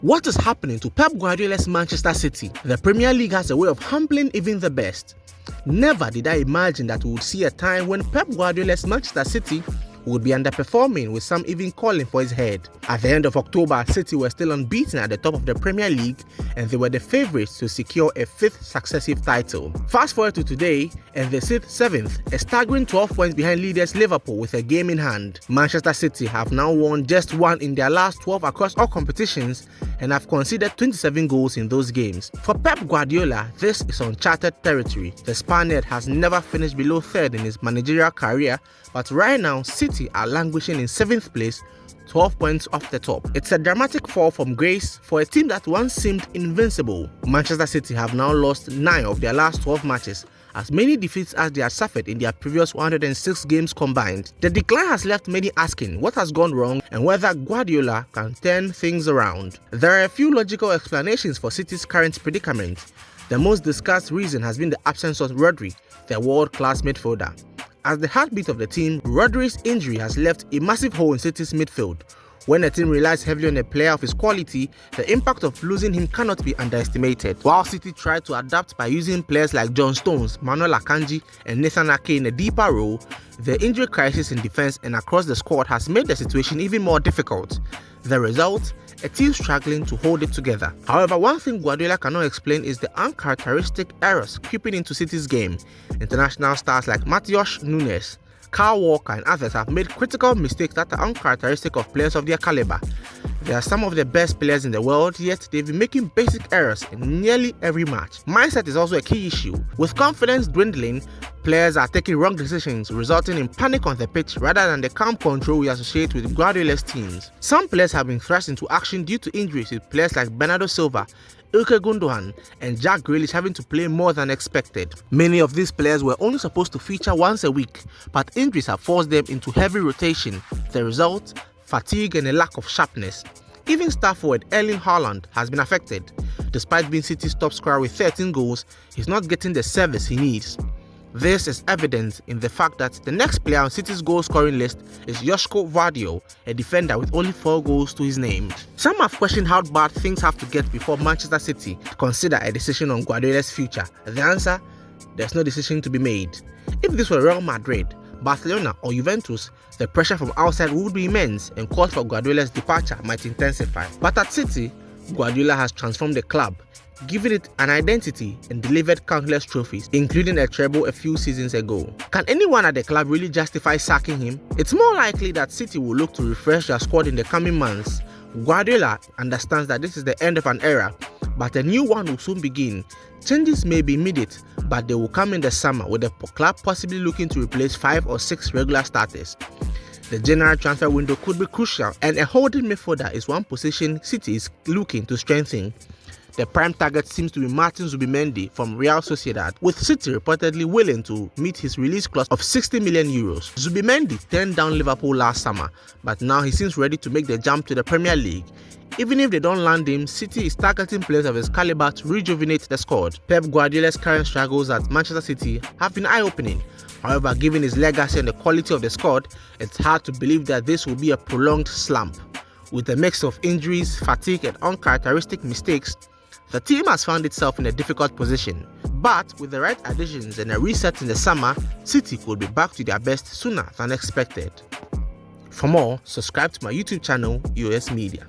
What is happening to Pep Guardiola's Manchester City? The Premier League has a way of humbling even the best. Never did I imagine that we would see a time when Pep Guardiola's Manchester City would be underperforming, with some even calling for his head. At the end of October, City were still unbeaten at the top of the Premier League, and they were the favourites to secure a 5th successive title. Fast forward to today, and they sit 7th, a staggering 12 points behind leaders Liverpool with a game in hand. Manchester City have now won just one in their last 12 across all competitions and have conceded 27 goals in those games. For Pep Guardiola, this is uncharted territory. The Spaniard has never finished below 3rd in his managerial career, but right now City are languishing in 7th place, 12 points off the top. It's a dramatic fall from grace for a team that once seemed invincible. Manchester City have now lost 9 of their last 12 matches, as many defeats as they had suffered in their previous 106 games combined. The decline has left many asking what has gone wrong and whether Guardiola can turn things around. There are a few logical explanations for City's current predicament. The most discussed reason has been the absence of Rodri, their world-class midfielder. As the heartbeat of the team, Rodri's injury has left a massive hole in City's midfield. When a team relies heavily on a player of his quality, the impact of losing him cannot be underestimated. While City tried to adapt by using players like John Stones, Manuel Akanji and Nathan Ake in a deeper role, the injury crisis in defense and across the squad has made the situation even more difficult. The result? A team struggling to hold it together. However, one thing Guardiola cannot explain is the uncharacteristic errors creeping into City's game. International stars like Matheus Nunes, Kyle Walker and others have made critical mistakes that are uncharacteristic of players of their caliber. They are some of the best players in the world, yet they've been making basic errors in nearly every match. Mindset is also a key issue. With confidence dwindling, players are taking wrong decisions, resulting in panic on the pitch rather than the calm control we associate with Guardiola's teams. Some players have been thrust into action due to injuries, with players like Bernardo Silva, Ilkay Gundogan and Jack Grealish having to play more than expected. Many of these players were only supposed to feature once a week, but injuries have forced them into heavy rotation. The result? Fatigue and a lack of sharpness. Even star forward Erling Haaland has been affected. Despite being City's top scorer with 13 goals, he's not getting the service he needs. This is evident in the fact that the next player on City's goal-scoring list is Joško Vardio, a defender with only 4 goals to his name. Some have questioned how bad things have to get before Manchester City consider a decision on Guardiola's future. The answer? There's no decision to be made. If this were Real Madrid, Barcelona or Juventus, the pressure from outside would be immense and calls for Guardiola's departure might intensify. But at City, Guardiola has transformed the club, given it an identity and delivered countless trophies, including a treble a few seasons ago. Can anyone at the club really justify sacking him? It's more likely that City will look to refresh their squad in the coming months. Guardiola understands that this is the end of an era, but a new one will soon begin. Changes may be immediate, but they will come in the summer, with the club possibly looking to replace 5 or 6 regular starters. The January transfer window could be crucial, and a holding midfielder is one position City is looking to strengthen. The prime target seems to be Martin Zubimendi from Real Sociedad, with City reportedly willing to meet his release clause of €60 million. Zubimendi turned down Liverpool last summer, but now he seems ready to make the jump to the Premier League. Even if they don't land him, City is targeting players of his caliber to rejuvenate the squad. Pep Guardiola's current struggles at Manchester City have been eye-opening. However, given his legacy and the quality of the squad, it's hard to believe that this will be a prolonged slump. With a mix of injuries, fatigue and uncharacteristic mistakes, the team has found itself in a difficult position. But with the right additions and a reset in the summer, City could be back to their best sooner than expected. For more, subscribe to my YouTube channel, US Media.